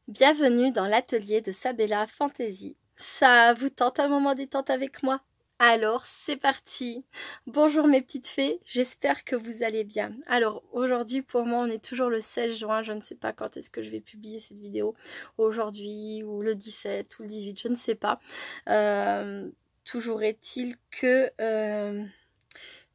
Bienvenue dans l'atelier de Sabella Fantasy. Ça vous tente un moment détente avec moi? Alors c'est parti. Bonjour mes petites fées, j'espère que vous allez bien. Alors aujourd'hui pour moi on est toujours le 16 juin, je ne sais pas quand est-ce que je vais publier cette vidéo, aujourd'hui ou le 17 ou le 18, je ne sais pas. Toujours est-il que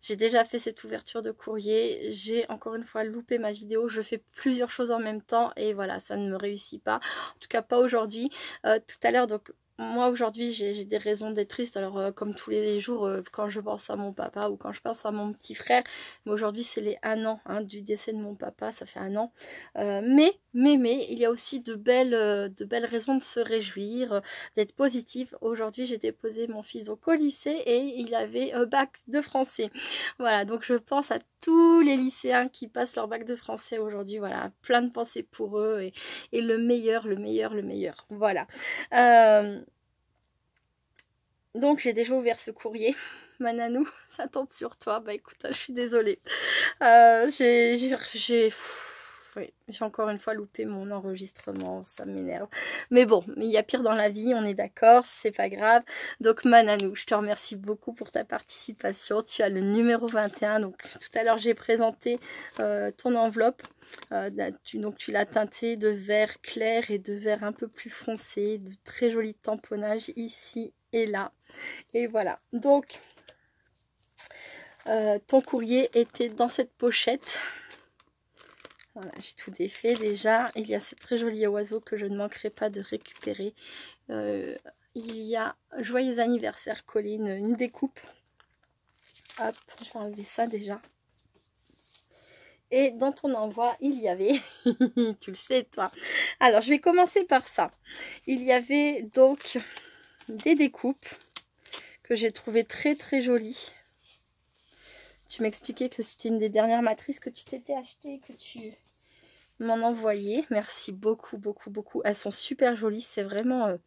j'ai déjà fait cette ouverture de courrier, j'ai encore une fois loupé ma vidéo, je fais plusieurs choses en même temps et voilà, ça ne me réussit pas, en tout cas pas aujourd'hui. Tout à l'heure, donc moi aujourd'hui j'ai des raisons d'être triste, alors comme tous les jours quand je pense à mon papa ou quand je pense à mon petit frère, mais aujourd'hui c'est les 1 an du décès de mon papa, ça fait 1 an, mais il y a aussi de belles raisons de se réjouir, d'être positive. Aujourd'hui j'ai déposé mon fils donc au lycée et il avait un bac de français. Voilà, donc je pense à tous les lycéens qui passent leur bac de français aujourd'hui. Voilà, plein de pensées pour eux et le meilleur, le meilleur, le meilleur. Voilà. Donc j'ai déjà ouvert ce courrier. Ma nanou, ça tombe sur toi. Bah écoute, je suis désolée. J'ai encore une fois loupé mon enregistrement, ça m'énerve. Mais bon, il y a pire dans la vie, on est d'accord, c'est pas grave. Donc ma nanou, je te remercie beaucoup pour ta participation. Tu as le numéro 21, donc tout à l'heure j'ai présenté ton enveloppe. Donc tu l'as teintée de vert clair et de vert un peu plus foncé, de très joli tamponnage ici et là. Et voilà, donc ton courrier était dans cette pochette. Voilà, j'ai tout défait déjà. Il y a ce très joli oiseau que je ne manquerai pas de récupérer. Il y a joyeux anniversaire Colline, une découpe. Hop, je vais enlever ça déjà. Et dans ton envoi, il y avait, tu le sais toi. Alors, je vais commencer par ça. Il y avait donc des découpes que j'ai trouvées très très jolies. Tu m'expliquais que c'était une des dernières matrices que tu t'étais achetée, que tu m'en envoyais. Merci beaucoup, beaucoup, beaucoup. Elles sont super jolies. C'est vraiment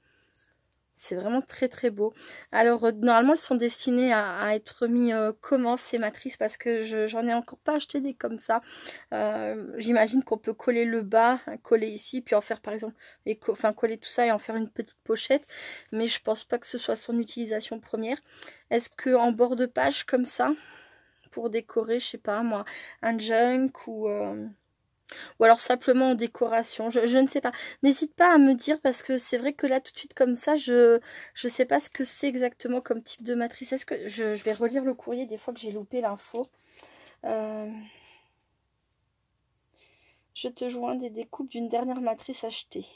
très, très beau. Alors, normalement, elles sont destinées à être mis comment ces matrices parce que j'en ai encore pas acheté des comme ça. J'imagine qu'on peut coller le bas, coller ici, puis en faire par exemple, coller tout ça et en faire une petite pochette. Mais je pense pas que ce soit son utilisation première. Est-ce que en bord de page comme ça, pour décorer, je sais pas moi, un junk ou alors simplement en décoration, je ne sais pas. N'hésite pas à me dire parce que c'est vrai que là tout de suite comme ça, je sais pas ce que c'est exactement comme type de matrice. Est-ce que je vais relire le courrier des fois que j'ai loupé l'info. Je te joins des découpes d'une dernière matrice achetée.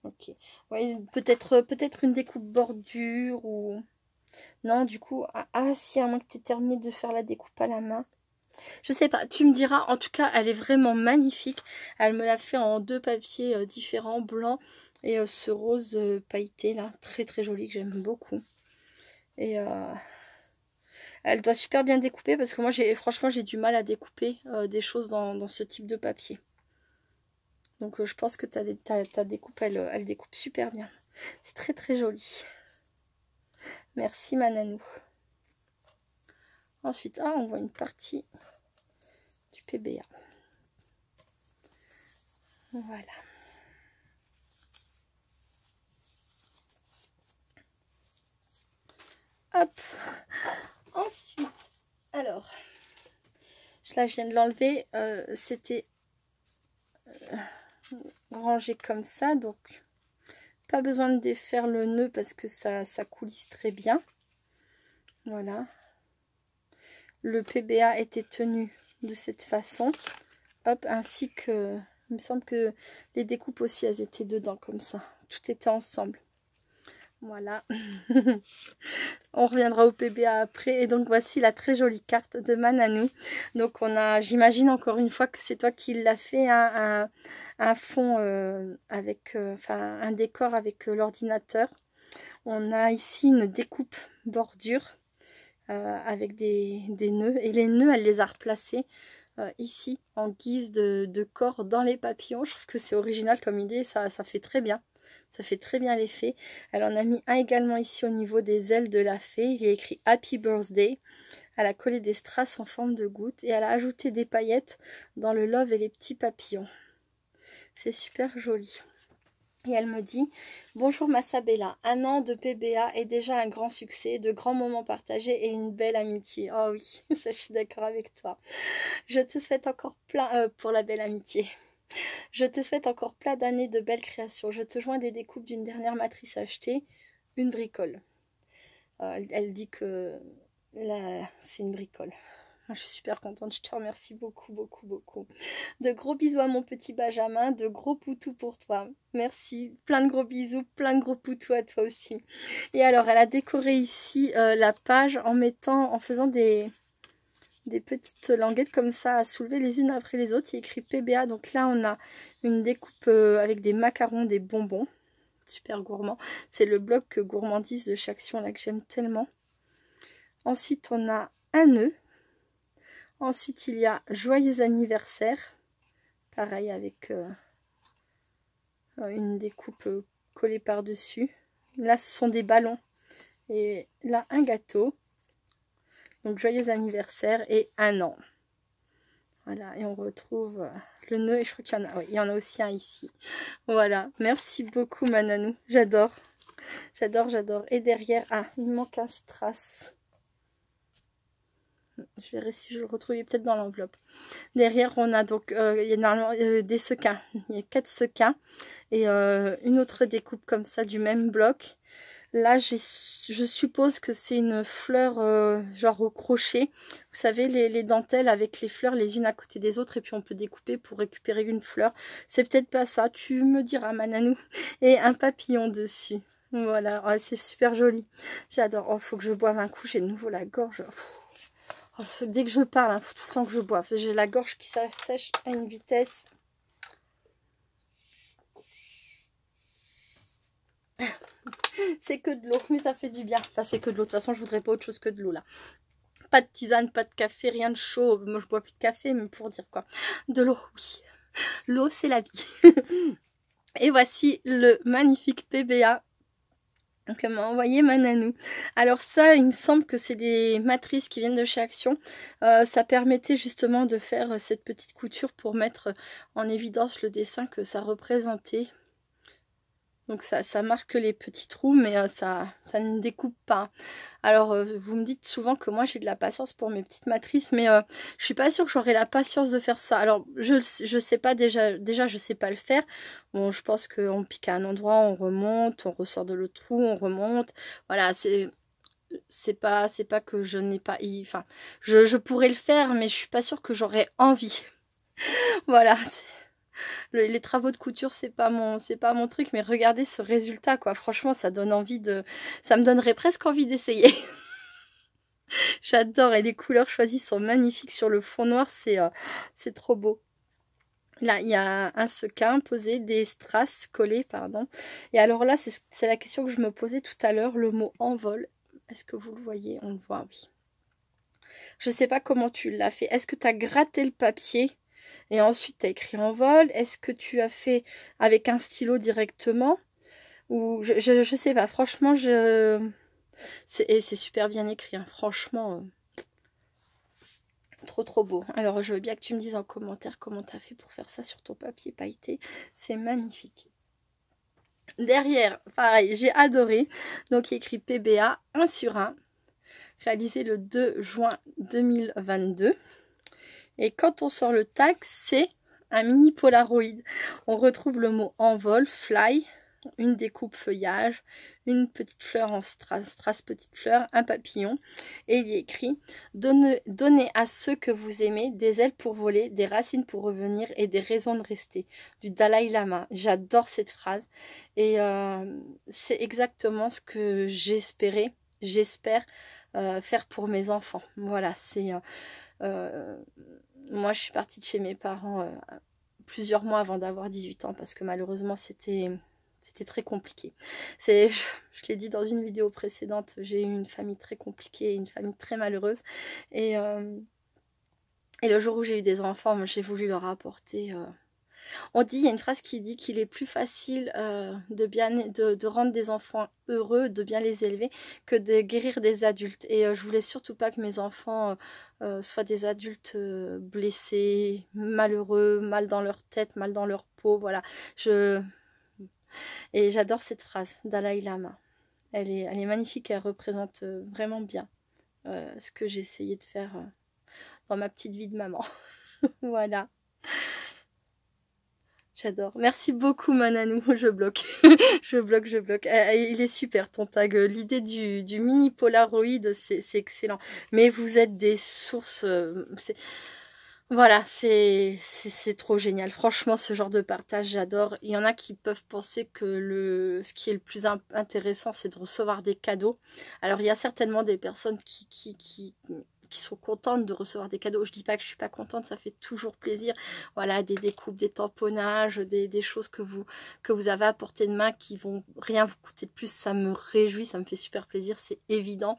Ok. Ouais, peut-être une découpe bordure ou... Non, du coup... Ah si, à moins que tu aies terminé de faire la découpe à la main. Je sais pas, tu me diras. En tout cas, elle est vraiment magnifique. Elle me l'a fait en 2 papiers différents, blanc et ce rose pailleté là, très très joli que j'aime beaucoup. Et elle doit super bien découper parce que moi, franchement, j'ai du mal à découper des choses dans ce type de papier. Donc, je pense que ta découpe, elle découpe super bien. C'est très très joli. Merci ma nanou. Ensuite, on voit une partie du PBA. Voilà. Hop. Ensuite, alors, là je viens de l'enlever. C'était rangé comme ça, donc pas besoin de défaire le nœud parce que ça coulisse très bien. Voilà. Le PBA était tenu de cette façon. Hop, ainsi que, il me semble que les découpes aussi, elles étaient dedans comme ça. Tout était ensemble. Voilà. On reviendra au PBA après. Et donc voici la très jolie carte de ma nanou. Donc on a, j'imagine encore une fois que c'est toi qui l'as fait, un fond avec, un décor avec l'ordinateur. On a ici une découpe bordure avec des nœuds. Et les nœuds, elle les a replacés ici en guise de corps dans les papillons. Je trouve que c'est original comme idée. Ça fait très bien. Ça fait très bien l'effet. Elle en a mis un également ici au niveau des ailes de la fée. Il est écrit Happy Birthday. Elle a collé des strass en forme de gouttes. Et elle a ajouté des paillettes dans le love et les petits papillons. C'est super joli. Et elle me dit: bonjour ma Sabella, 1 an de PBA est déjà un grand succès, de grands moments partagés et une belle amitié. Oh oui, ça je suis d'accord avec toi. Je te souhaite encore plein pour la belle amitié. Je te souhaite encore plein d'années de belles créations. Je te joins des découpes d'une dernière matrice achetée, une bricole. Elle dit que là, c'est une bricole. Je suis super contente, je te remercie beaucoup, beaucoup, beaucoup. De gros bisous à mon petit Benjamin, de gros poutous pour toi. Merci, plein de gros bisous, plein de gros poutous à toi aussi. Et alors, elle a décoré ici la page en faisant des petites languettes comme ça à soulever les unes après les autres. Il y a écrit PBA, donc là on a une découpe avec des macarons, des bonbons. Super gourmand. C'est le bloc gourmandise de chez Action là que j'aime tellement. Ensuite on a un nœud. Ensuite, il y a joyeux anniversaire. Pareil avec une découpe collée par-dessus. Là, ce sont des ballons. Et là, un gâteau. Donc, joyeux anniversaire et 1 an. Voilà, et on retrouve le nœud. Et je crois qu'il y en a, oui, il y en a aussi un ici. Voilà, merci beaucoup, ma nanou. J'adore. J'adore, j'adore. Et derrière, il manque un strass. Je verrai si je le retrouve peut-être dans l'enveloppe. Derrière, on a donc il y a des sequins. Il y a 4 sequins et une autre découpe comme ça du même bloc. Là, je suppose que c'est une fleur genre au crochet. Vous savez, les dentelles avec les fleurs les unes à côté des autres et puis on peut découper pour récupérer une fleur. C'est peut-être pas ça, tu me diras, ma nanou. Et un papillon dessus. Voilà, oh, c'est super joli. J'adore. Oh, faut que je boive un coup, j'ai de nouveau la gorge. Dès que je parle, il faut tout le temps que je boive. J'ai la gorge qui s'assèche à une vitesse. C'est que de l'eau, mais ça fait du bien. Enfin, c'est que de l'eau. De toute façon, je voudrais pas autre chose que de l'eau là. Pas de tisane, pas de café, rien de chaud. Moi, je bois plus de café, mais pour dire quoi. De l'eau, oui. L'eau, c'est la vie. Et voici le magnifique PBA que m'a envoyé ma nanou. Alors ça, il me semble que c'est des matrices qui viennent de chez Action. Ça permettait justement de faire cette petite couture pour mettre en évidence le dessin que ça représentait. Donc ça marque les petits trous, mais ça ne découpe pas. Alors vous me dites souvent que moi j'ai de la patience pour mes petites matrices, mais je suis pas sûre que j'aurai la patience de faire ça. Alors je sais pas déjà je sais pas le faire. Bon, je pense qu'on pique à un endroit, on remonte, on ressort de l'autre trou, on remonte. Voilà, c'est pas que je n'ai pas, enfin je pourrais le faire, mais je suis pas sûre que j'aurais envie. Voilà. Les travaux de couture, c'est pas mon truc, mais regardez ce résultat, quoi. Franchement, ça donne envie ça me donnerait presque envie d'essayer. J'adore, et les couleurs choisies sont magnifiques sur le fond noir, c'est trop beau. Là, il y a un sequin posé, des strass collés, pardon. Et alors là, c'est la question que je me posais tout à l'heure, le mot envol. Est-ce que vous le voyez? On le voit, oui. Je sais pas comment tu l'as fait. Est-ce que tu as gratté le papier? Et ensuite, tu as écrit en vol. Est-ce que tu as fait avec un stylo directement? Ou je sais pas. Franchement, c'est super bien écrit. Hein. Franchement, trop beau. Alors, je veux bien que tu me dises en commentaire comment tu as fait pour faire ça sur ton papier pailleté. C'est magnifique. Derrière, pareil, j'ai adoré. Donc, il y a écrit PBA 1 sur 1. Réalisé le 2 juin 2022. Et quand on sort le tag, c'est un mini Polaroid. On retrouve le mot envol, fly, une découpe feuillage, une petite fleur en strass petite fleur, un papillon. Et il y a écrit donnez à ceux que vous aimez des ailes pour voler, des racines pour revenir et des raisons de rester. Du Dalai Lama. J'adore cette phrase. Et c'est exactement ce que j'espère faire pour mes enfants. Voilà, c'est... moi, je suis partie de chez mes parents plusieurs mois avant d'avoir 18 ans parce que malheureusement, c'était très compliqué. Je l'ai dit dans une vidéo précédente, j'ai eu une famille très compliquée, une famille très malheureuse. Et le jour où j'ai eu des enfants, j'ai voulu leur apporter... On dit, il y a une phrase qui dit qu'il est plus facile de rendre des enfants heureux, de bien les élever, que de guérir des adultes. Et je voulais surtout pas que mes enfants soient des adultes blessés, malheureux, mal dans leur tête, mal dans leur peau. Voilà, Et j'adore cette phrase, Dalai Lama. Elle est magnifique, elle représente vraiment bien ce que j'ai essayé de faire dans ma petite vie de maman. Voilà. J'adore. Merci beaucoup, Mananou. Je bloque. Je bloque, je bloque. Il est super, ton tag. L'idée du mini Polaroid, c'est excellent. Mais vous êtes des sources... Voilà, c'est trop génial. Franchement, ce genre de partage, j'adore. Il y en a qui peuvent penser que ce qui est le plus intéressant, c'est de recevoir des cadeaux. Alors, il y a certainement des personnes qui sont contentes de recevoir des cadeaux. Je dis pas que je suis pas contente, ça fait toujours plaisir. Voilà, des découpes, des tamponnages, des choses que vous avez à portée de main qui vont rien vous coûter de plus. Ça me réjouit, ça me fait super plaisir, c'est évident.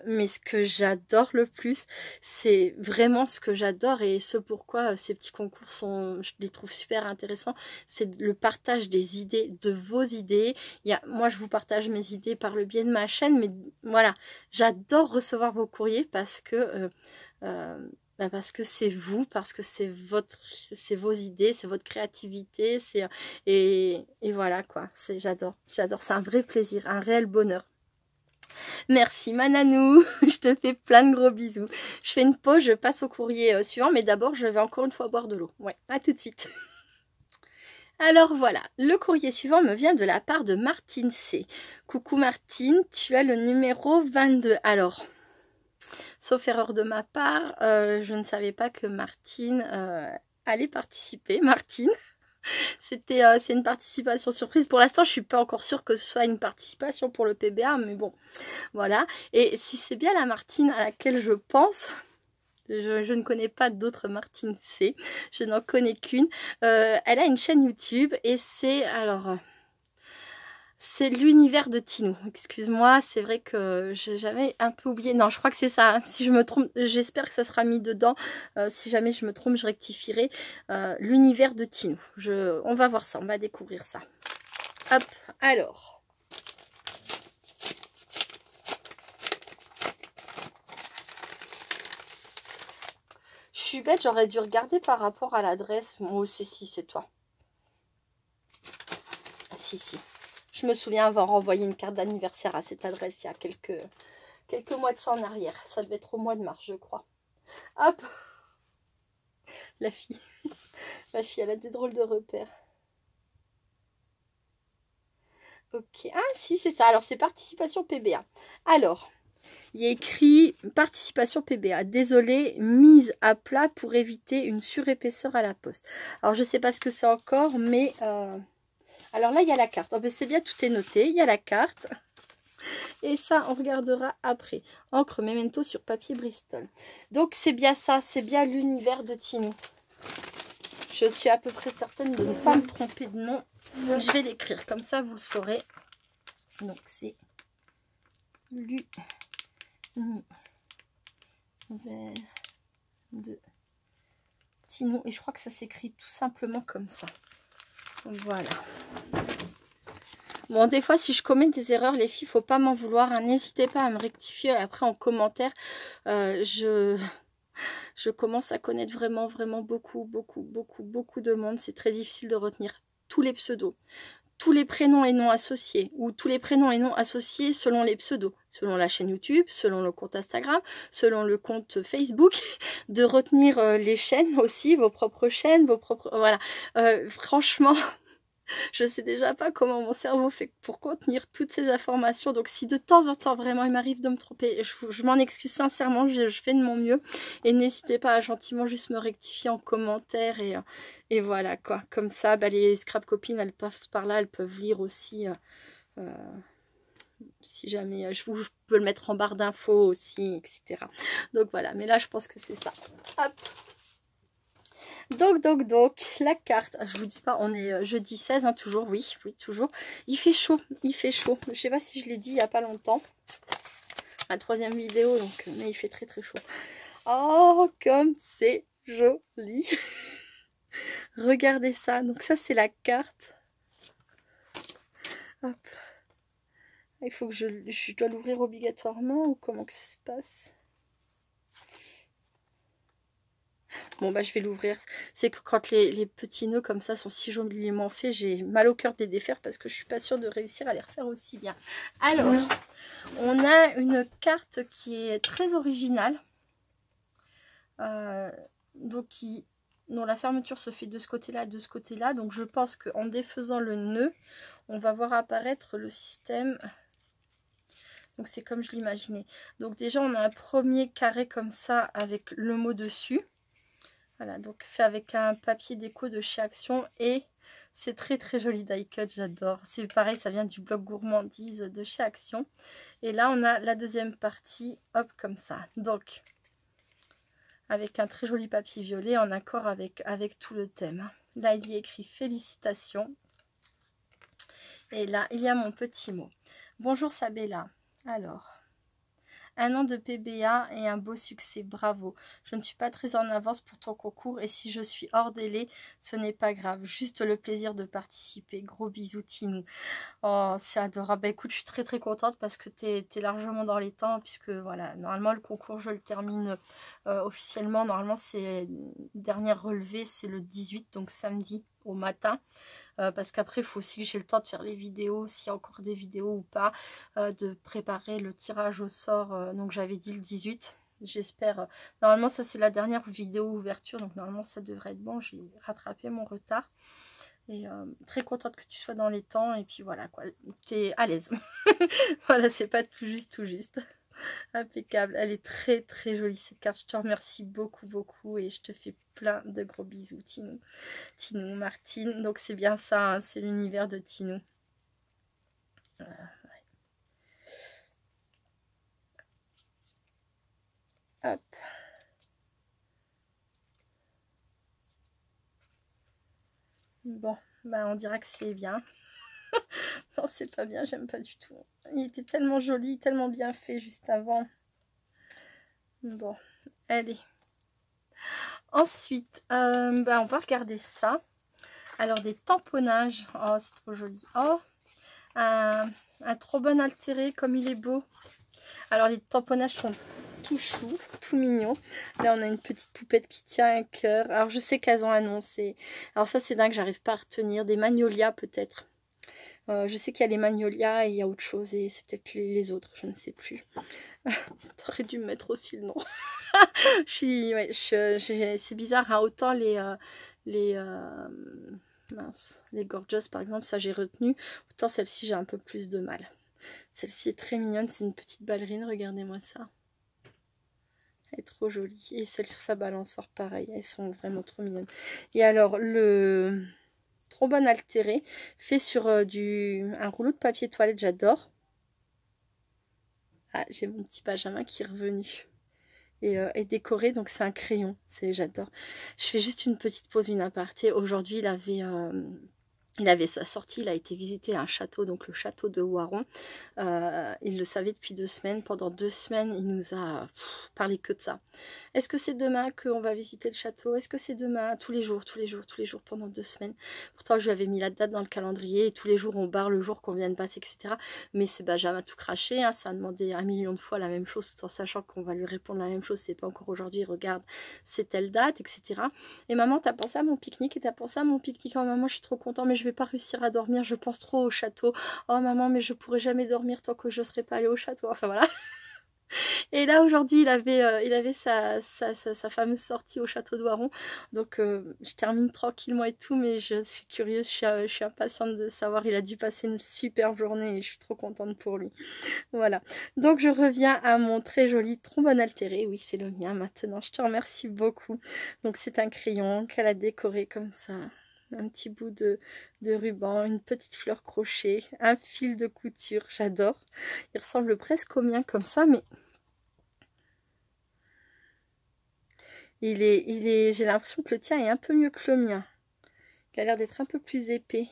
Mais ce que j'adore le plus, c'est vraiment ce que j'adore et ce pourquoi ces petits concours je les trouve super intéressants, c'est le partage des idées, de vos idées. Moi, je vous partage mes idées par le biais de ma chaîne, mais voilà, j'adore recevoir vos courriers parce que c'est vous, parce que c'est vos idées, c'est votre créativité, et voilà quoi. J'adore, c'est un vrai plaisir, un réel bonheur. Merci Mananou, je te fais plein de gros bisous. Je fais une pause, je passe au courrier suivant, mais d'abord je vais encore une fois boire de l'eau. Ouais, à tout de suite. Alors voilà, le courrier suivant me vient de la part de Martine C. Coucou Martine, tu as le numéro 22. Alors, sauf erreur de ma part, je ne savais pas que Martine allait participer. Martine, c'est une participation surprise. Pour l'instant, je suis pas encore sûre que ce soit une participation pour le PBA, mais bon, voilà. Et si c'est bien la Martine à laquelle je pense... Je ne connais pas d'autres Martine C. Je n'en connais qu'une. Elle a une chaîne YouTube et c'est... Alors... C'est l'univers de Tinou. Excuse-moi, c'est vrai que j'avais un peu oublié. Non, je crois que c'est ça. Si je me trompe, j'espère que ça sera mis dedans. Si jamais je me trompe, je rectifierai. L'univers de Tinou. On va voir ça, on va découvrir ça. Hop, alors... Je suis bête, j'aurais dû regarder par rapport à l'adresse. Moi aussi, si, c'est toi. Si. Je me souviens avoir envoyé une carte d'anniversaire à cette adresse il y a quelques mois de ça en arrière. Ça devait être au mois de mars, je crois. Hop. La fille. Ma fille, elle a des drôles de repères. Ok. Ah, si, c'est ça. Alors, c'est participation PBA. Alors... Il y a écrit participation PBA. Désolé, mise à plat pour éviter une surépaisseur à la poste. Alors, je ne sais pas ce que c'est encore, mais... Alors là, il y a la carte. Oh, ben, c'est bien, tout est noté. Il y a la carte. Et ça, on regardera après. Encre Memento sur papier Bristol. Donc, c'est bien ça. C'est bien l'univers de Tinou. Je suis à peu près certaine de ne pas me tromper de nom. Je vais l'écrire. Comme ça, vous le saurez. Donc, c'est... Vers de Tinou, et je crois que ça s'écrit tout simplement comme ça. Voilà. Bon, des fois, si je commets des erreurs, les filles, faut pas m'en vouloir. Hein. N'hésitez pas à me rectifier après en commentaire. Je commence à connaître vraiment beaucoup de monde. C'est très difficile de retenir tous les pseudos, tous les prénoms et noms associés, ou tous les prénoms et noms associés selon les pseudos, selon la chaîne YouTube, selon le compte Instagram, selon le compte Facebook, de retenir les chaînes aussi, vos propres chaînes, voilà. Franchement, je sais déjà pas comment mon cerveau fait pour contenir toutes ces informations. Donc si de temps en temps vraiment il m'arrive de me tromper, je m'en excuse sincèrement, je fais de mon mieux. Et n'hésitez pas à gentiment juste me rectifier en commentaire. Et voilà quoi. Comme ça, bah, les scrap copines, elles passent par là, elles peuvent lire aussi. Si jamais je peux le mettre en barre d'infos aussi, etc. Donc voilà, mais là je pense que c'est ça. Hop. Donc, la carte, je vous dis pas, on est jeudi 16, hein, toujours, oui, toujours. Il fait chaud. Je sais pas si je l'ai dit il y a pas longtemps. Ma troisième vidéo, donc, mais il fait très chaud. Oh, comme c'est joli. Regardez ça. Donc ça, c'est la carte. Hop. Il faut que je dois l'ouvrir obligatoirement ou comment que ça se passe? Bon bah je vais l'ouvrir. C'est que quand les petits nœuds comme ça sont si joliment faits, j'ai mal au cœur de les défaire parce que je suis pas sûre de réussir à les refaire aussi bien. Alors, on a une carte qui est très originale. Donc dont la fermeture se fait de ce côté-là et de ce côté-là. Donc je pense qu'en défaisant le nœud, on va voir apparaître le système. Donc c'est comme je l'imaginais. Donc déjà on a un premier carré comme ça avec le mot dessus. Voilà, donc fait avec un papier déco de chez Action et c'est très très joli die cut, j'adore. C'est pareil, ça vient du blog gourmandise de chez Action. Et là on a la deuxième partie, hop comme ça. Donc avec un très joli papier violet en accord avec tout le thème. Là il y a écrit félicitations. Et là il y a mon petit mot. Bonjour Sabella. Alors... 1 an de PBA et un beau succès, bravo. Je ne suis pas très en avance pour ton concours et si je suis hors délai, ce n'est pas grave. Juste le plaisir de participer. Gros bisous, Tinou. Oh, c'est adorable. Bah, écoute, je suis très très contente parce que tu es largement dans les temps puisque voilà, normalement le concours, je le termine officiellement. Normalement, c'est dernière relevée, c'est le 18, donc samedi au matin. Parce qu'après il faut aussi que j'ai le temps de faire les vidéos, s'il y a encore des vidéos ou pas, de préparer le tirage au sort, donc j'avais dit le 18, j'espère, normalement ça c'est la dernière vidéo ouverture, donc normalement ça devrait être bon, j'ai rattrapé mon retard, et très contente que tu sois dans les temps, et puis voilà quoi, tu es à l'aise, voilà, c'est pas tout juste, impeccable. Elle est très très jolie cette carte. Je te remercie beaucoup beaucoup et je te fais plein de gros bisous, Tinou. Tinou, Martine. Donc c'est bien ça, hein, c'est l'univers de Tinou. Ouais. Hop. Bon, bah on dirait que c'est bien. Non, c'est pas bien, j'aime pas du tout. Il était tellement joli, tellement bien fait juste avant. Bon, allez. Ensuite, bah, on va regarder ça. Alors, des tamponnages. Oh, c'est trop joli. Oh, un trop bon altéré, comme il est beau. Alors, les tamponnages sont tout chou, tout mignon. Là, on a une petite poupette qui tient un cœur. Alors, je sais qu'elles ont annoncé. Alors, ça, c'est dingue, j'arrive pas à retenir. Des magnolias, peut-être. Je sais qu'il y a les magnolias et il y a autre chose. Et c'est peut-être les autres, je ne sais plus. T'aurais dû me mettre aussi le nom. Ouais, c'est bizarre, hein, autant les mince, les Gorgeous par exemple, ça j'ai retenu, autant celle-ci j'ai un peu plus de mal. Celle-ci est très mignonne, c'est une petite ballerine, regardez-moi ça. Elle est trop jolie. Et celle sur sa balançoire, pareil, elles sont vraiment trop mignonnes. Et alors, le trombone altéré, fait sur un rouleau de papier toilette, j'adore. Ah, j'ai mon petit Benjamin qui est revenu. Et décoré, donc c'est un crayon, j'adore. Je fais juste une petite pause, une aparté. Aujourd'hui il avait sa sortie, il a été visiter un château, donc le château de Waron. Il le savait depuis 2 semaines. Pendant 2 semaines, il nous a parlé que de ça. Est-ce que c'est demain qu'on va visiter le château? Est-ce que c'est demain? Tous les jours, pendant 2 semaines. Pourtant, je lui avais mis la date dans le calendrier et tous les jours, on barre le jour qu'on vient de passer, etc. Mais c'est Benjamin tout craché. Hein, ça a demandé 1 million de fois la même chose, tout en sachant qu'on va lui répondre la même chose. C'est pas encore aujourd'hui, regarde, c'est telle date, etc. Et maman, t'as pensé à mon pique-nique? Et t'as pensé à mon pique-nique? Oh maman, je suis trop contente, mais je vais pas réussir à dormir, je pense trop au château. Oh maman, mais je pourrai jamais dormir tant que je serai pas allée au château. Enfin voilà. Et là aujourd'hui il avait sa fameuse sortie au château de Waron. Donc je termine tranquillement et tout, mais je suis curieuse, je suis impatiente de savoir. Il a dû passer une super journée et je suis trop contente pour lui. Voilà. Donc je reviens à mon très joli trombone altéré. Oui, c'est le mien maintenant. Je te remercie beaucoup. Donc c'est un crayon qu'elle a décoré comme ça. Un petit bout de ruban, une petite fleur crochet, un fil de couture, j'adore. Il ressemble presque au mien comme ça, mais j'ai l'impression que le tien est un peu mieux que le mien. Il a l'air d'être un peu plus épais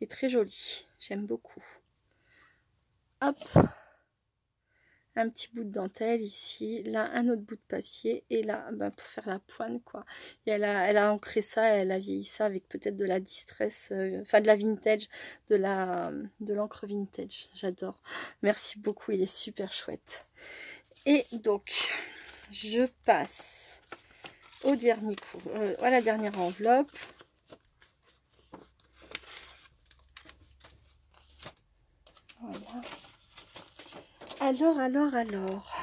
et très joli. J'aime beaucoup. Hop, un petit bout de dentelle ici, là un autre bout de papier et là ben, pour faire la pointe quoi. Et elle a ancré ça, elle a vieilli ça avec peut-être de la distress, enfin de la vintage, de l'encre vintage. J'adore. Merci beaucoup, il est super chouette. Et donc je passe au dernier coup, à la dernière enveloppe. Voilà. Alors.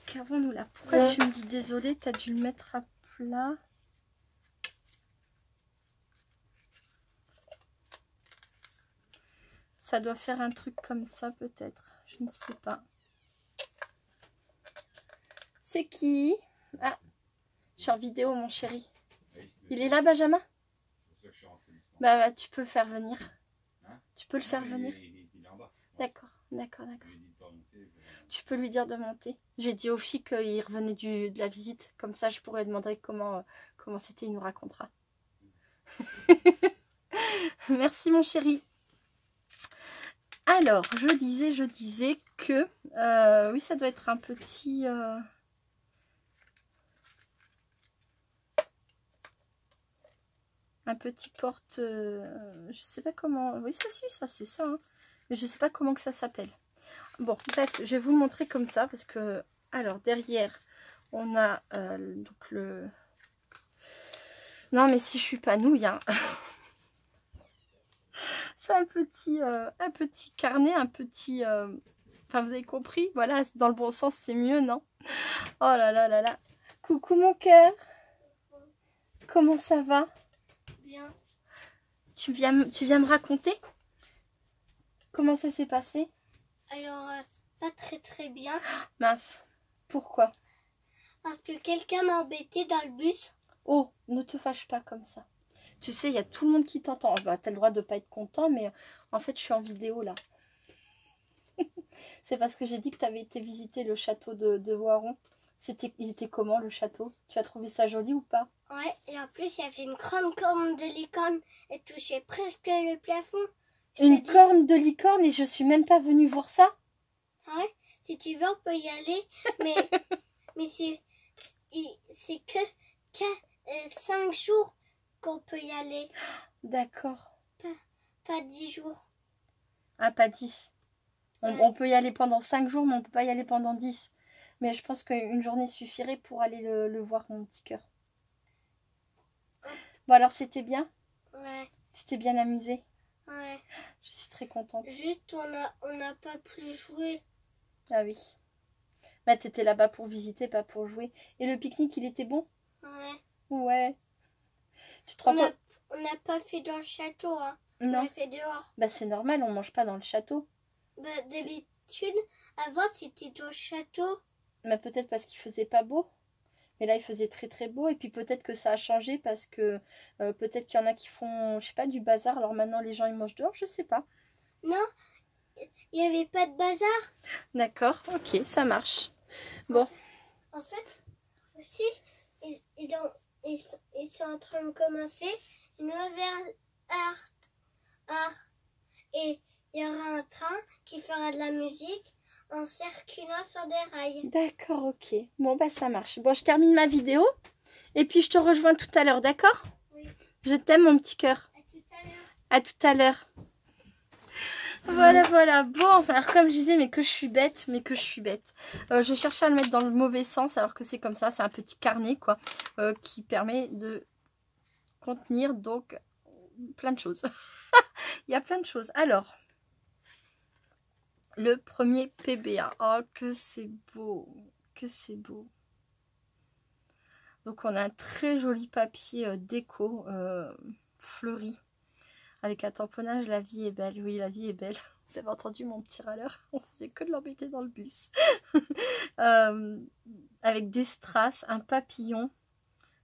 Qu'avons-nous là? Pourquoi tu me dis désolé, tu as dû le mettre à plat? Ça doit faire un truc comme ça peut-être. Je ne sais pas. C'est qui? Ah, je suis en vidéo mon chéri. Il est là Benjamin? Bah tu peux le faire venir. Tu peux le faire venir. D'accord. Tu peux lui dire de monter. J'ai dit aux filles qu'il revenait de la visite. Comme ça, je pourrais demander comment c'était. Il nous racontera. Merci, mon chéri. Alors, je disais que... oui, ça doit être un petit... un petit porte... je sais pas comment... Oui, ça c'est ça. Hein. Mais je sais pas comment que ça s'appelle. Bon, bref, je vais vous le montrer comme ça parce que, alors, derrière, on a donc le... Non, mais si je suis pas nouille, hein. C'est un petit carnet, un petit... Enfin, vous avez compris, voilà, dans le bon sens, c'est mieux, non? Oh là là là là. Coucou mon cœur. Comment ça va? Bien. Tu viens me raconter? Comment ça s'est passé? Alors, pas très bien. Mince. Pourquoi? Parce que quelqu'un m'a embêté dans le bus. Oh, ne te fâche pas comme ça. Tu sais, il y a tout le monde qui t'entend. Bah, tu as le droit de ne pas être content, mais en fait, je suis en vidéo là. C'est parce que j'ai dit que tu avais été visiter le château de Voiron. Il était comment le château? Tu as trouvé ça joli ou pas? Ouais, et en plus, il y avait une grande corne de licorne et touchait presque le plafond. Une corne de licorne et je suis même pas venue voir ça? Ouais, si tu veux, on peut y aller, mais c'est que 5 jours qu'on peut y aller. D'accord. Pas 10 jours. Ah, pas 10. Ouais. On peut y aller pendant 5 jours, mais on peut pas y aller pendant 10. Mais je pense qu'une journée suffirait pour aller le voir, mon petit cœur. Bon, alors, c'était bien? Ouais. Tu t'es bien amusée? Ouais. Je suis très contente. Juste, on n'a pas pu jouer. Ah oui. Bah, t'étais là-bas pour visiter, pas pour jouer. Et le pique-nique, il était bon? Ouais. Ouais. Tu te rends compte? On n'a pas fait dans le château, hein. Non. On a fait dehors. Bah, c'est normal, on mange pas dans le château. Bah, d'habitude, avant, c'était dans le château. Bah, peut-être parce qu'il faisait pas beau. Mais là, il faisait très très beau. Et puis peut-être que ça a changé parce que peut-être qu'il y en a qui font, je sais pas, du bazar. Alors maintenant, les gens, ils mangent dehors, je sais pas. Non, il n'y avait pas de bazar. D'accord, ok, ça marche. Bon. En fait aussi, ils sont en train de commencer une nouvelle art. Et il y aura un train qui fera de la musique en circulant sur des rails. D'accord, ok. Bon, bah ça marche. Bon, je termine ma vidéo. Et puis, je te rejoins tout à l'heure, d'accord? Oui. Je t'aime, mon petit cœur. À tout à l'heure. À tout à l'heure. Voilà. Bon, alors comme je disais, mais que je suis bête. Je cherchais à le mettre dans le mauvais sens, alors que c'est comme ça. C'est un petit carnet, quoi, qui permet de contenir, donc, plein de choses. Il y a plein de choses. Alors, le premier PBA. Oh, que c'est beau. Que c'est beau. Donc, on a un très joli papier déco fleuri. Avec un tamponnage, la vie est belle. Oui, la vie est belle. Vous avez entendu mon petit râleur? On faisait que de l'embêter dans le bus. Avec des strass, un papillon.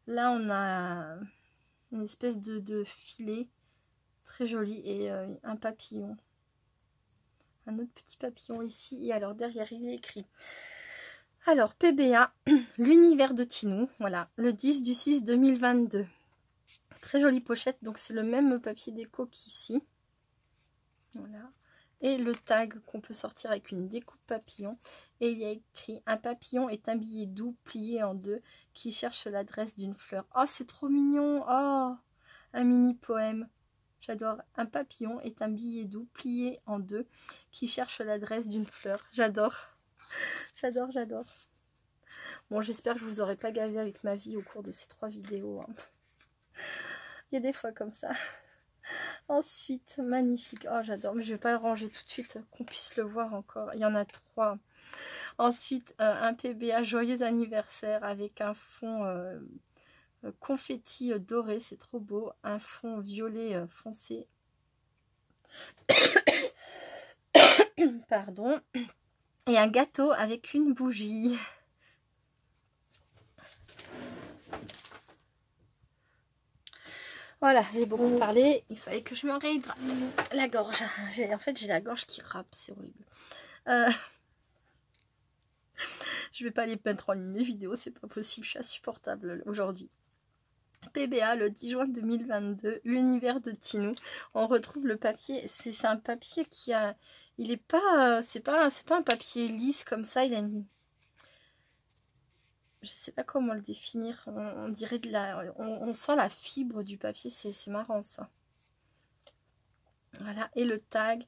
Là, on a une espèce de filet très joli et un papillon. Un autre petit papillon ici. Et alors, derrière, il est écrit... Alors, PBA, l'univers de Tinou. Voilà, le 10/6/2022. Très jolie pochette. Donc, c'est le même papier déco qu'ici. Voilà. Et le tag qu'on peut sortir avec une découpe papillon. Et il y a écrit: un papillon est un billet doux plié en deux qui cherche l'adresse d'une fleur. Oh, c'est trop mignon. Oh, un mini poème. J'adore. Un papillon est un billet doux plié en deux qui cherche l'adresse d'une fleur. J'adore. J'adore. Bon, j'espère que je vous aurai pas gavé avec ma vie au cours de ces 3 vidéos. Hein. Il y a des fois comme ça. Ensuite, magnifique. Oh, j'adore. Mais je vais pas le ranger tout de suite, qu'on puisse le voir encore. Il y en a 3. Ensuite, un PBA joyeux anniversaire avec un fond confetti doré. C'est trop beau. Un fond violet foncé. Pardon. Et un gâteau avec une bougie. Voilà, j'ai beaucoup parlé. Il fallait que je me réhydrate la gorge. En fait, j'ai la gorge qui râpe, c'est horrible. Je vais pas les mettre en ligne les vidéos, c'est pas possible, je suis insupportable aujourd'hui. PBA, le 10 juin 2022, l'univers de Tinou. On retrouve le papier. C'est un papier qui a... Il est pas... c'est pas un papier lisse comme ça. Il a une... Je sais pas comment le définir. On dirait de la... On sent la fibre du papier. C'est marrant ça. Voilà. Et le tag.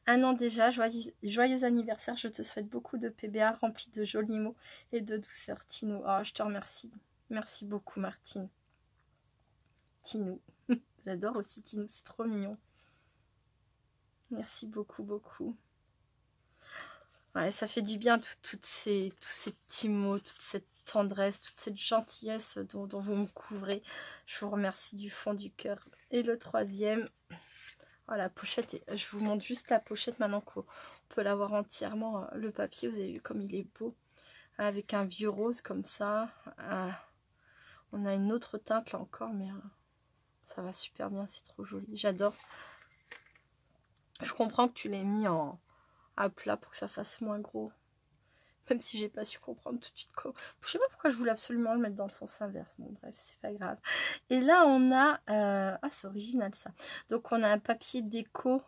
1 an déjà. Joyeux anniversaire. Je te souhaite beaucoup de PBA remplis de jolis mots et de douceur. Tinou. Oh, je te remercie. Merci beaucoup, Martine. Tinou. J'adore aussi Tinou, c'est trop mignon. Merci beaucoup, beaucoup. Ouais, ça fait du bien tous ces petits mots, toute cette tendresse, toute cette gentillesse dont vous me couvrez. Je vous remercie du fond du cœur. Et le 3e, oh, la pochette, je vous montre juste la pochette maintenant qu'on peut la voir entièrement. Le papier, vous avez vu comme il est beau. Avec un vieux rose comme ça. On a une autre teinte là encore, mais... ça va super bien, c'est trop joli. J'adore. Je comprends que tu l'aies mis à plat pour que ça fasse moins gros. Même si j'ai pas su comprendre tout de suite. Je sais pas pourquoi je voulais absolument le mettre dans le sens inverse. Bon, bref, c'est pas grave. Et là, on a... ah, c'est original ça. Donc, on a un papier déco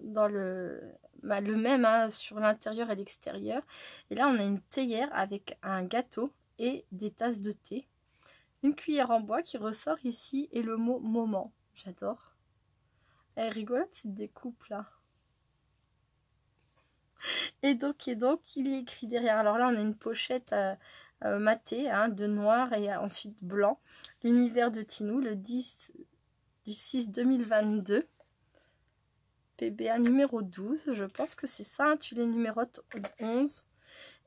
dans le même hein, sur l'intérieur et l'extérieur. Et là, on a une théière avec un gâteau et des tasses de thé. Une cuillère en bois qui ressort ici et le mot moment. J'adore. Elle est rigolote cette découpe là. Et donc, il est écrit derrière. Alors là, on a une pochette matée hein, de noir et ensuite blanc. L'univers de Tinou, le 10 du 6 2022. PBA numéro 12. Je pense que c'est ça. Hein, tu les numérotes 11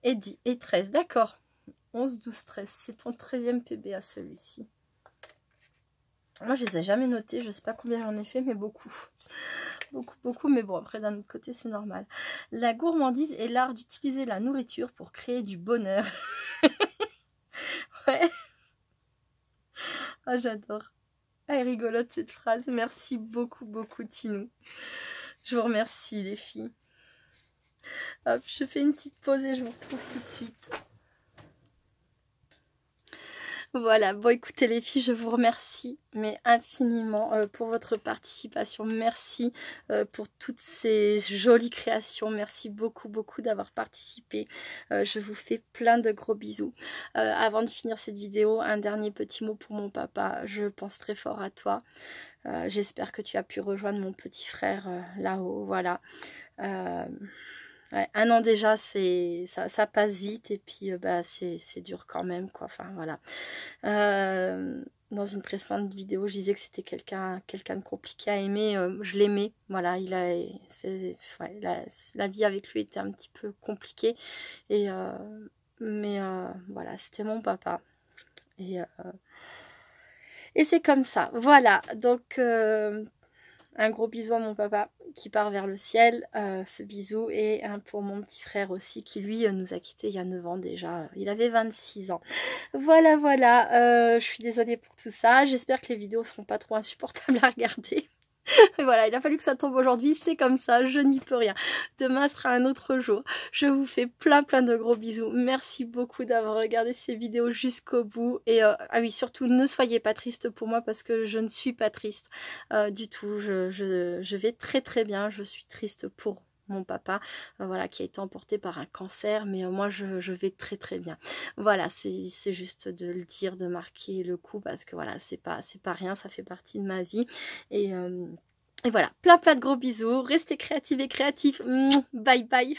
et 10 et 13. D'accord. 11, 12, 13. C'est ton 13e PBA celui-ci. Moi, je les ai jamais notés. Je sais pas combien j'en ai fait, mais beaucoup. Beaucoup, beaucoup. Mais bon, après, d'un autre côté, c'est normal. La gourmandise est l'art d'utiliser la nourriture pour créer du bonheur. Ouais. Oh, j'adore. Elle est rigolote, cette phrase. Merci beaucoup, beaucoup, Tinou. Je vous remercie, les filles. Hop, je fais une petite pause et je vous retrouve tout de suite. Voilà, bon écoutez les filles, je vous remercie mais infiniment pour votre participation. Merci pour toutes ces jolies créations. Merci beaucoup beaucoup d'avoir participé. Je vous fais plein de gros bisous. Avant de finir cette vidéo, un dernier petit mot pour mon papa. Je pense très fort à toi. J'espère que tu as pu rejoindre mon petit frère là-haut. Voilà. Ouais, 1 an déjà, ça passe vite et puis bah, c'est dur quand même, quoi. Enfin, voilà. Dans une précédente vidéo, je disais que c'était quelqu'un de compliqué à aimer. Je l'aimais, voilà. Ouais, la vie avec lui était un petit peu compliquée. Mais voilà, c'était mon papa. Et c'est comme ça. Voilà, donc... un gros bisou à mon papa qui part vers le ciel, ce bisou, et un pour mon petit frère aussi qui lui nous a quittés il y a 9 ans déjà, il avait 26 ans. Voilà, voilà, je suis désolée pour tout ça, j'espère que les vidéos seront pas trop insupportables à regarder. Mais voilà, il a fallu que ça tombe aujourd'hui, c'est comme ça, je n'y peux rien. Demain sera un autre jour. Je vous fais plein de gros bisous. Merci beaucoup d'avoir regardé ces vidéos jusqu'au bout. Et ah oui, surtout, ne soyez pas triste pour moi parce que je ne suis pas triste du tout. Je vais très bien. Je suis triste pour mon papa, voilà, qui a été emporté par un cancer, mais moi je vais très bien. Voilà, c'est juste de le dire, de marquer le coup, parce que voilà, c'est pas rien, ça fait partie de ma vie. Et voilà, plein de gros bisous, restez créatives et créatifs, bye bye.